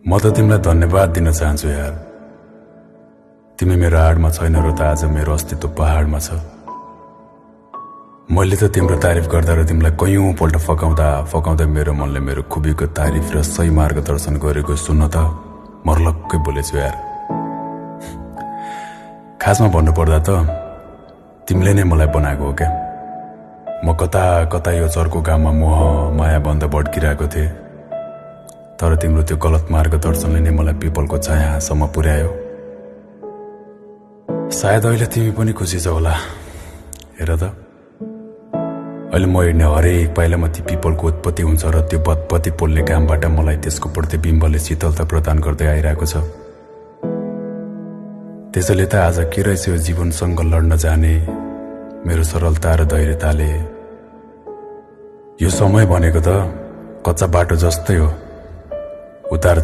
म त तिमीलाई धन्यवाद दिन चाहन्छु यार। तिमी मेरो आडमा छैन र त आज मेरो अस्तित्व पहाडमा छ। मैले त तिम्रो तारिफ गर्दा र तिमीलाई कयौं पल्ट फकाउँदा मेरो मनले मेरो खुबीको तारिफ र सही मार्गदर्शन गरेको सुन्न त मर्लक्कै बोलेछु यार। खासमा भन्नुपर्दा त तिमीले नै मलाई बनाएको हो क्या। म कता कता यो चर्को गाममा मोह माया बन्द भड्किरहेको थिएँ, तर तिम्रो त्यो गलत मार्गदर्शनले नै मलाई पिपलको छायासम्म पुर्यायो। सायद अहिले तिमी पनि खुसी छौ होला। हेर त, अहिले म हिँड्ने हरेक पाइलामा ती पिपलको उत्पत्ति हुन्छ र त्यो बत्पत्ति पोल्ने घामबाट मलाई त्यसको प्रतिबिम्बले शीतलता प्रदान गर्दै आइरहेको छ। त्यसैले त आज के रहेछ यो जीवनसँग लड्न जाने मेरो सरलता र धैर्यताले। यो समय भनेको त कच्चा बाटो जस्तै हो, उतार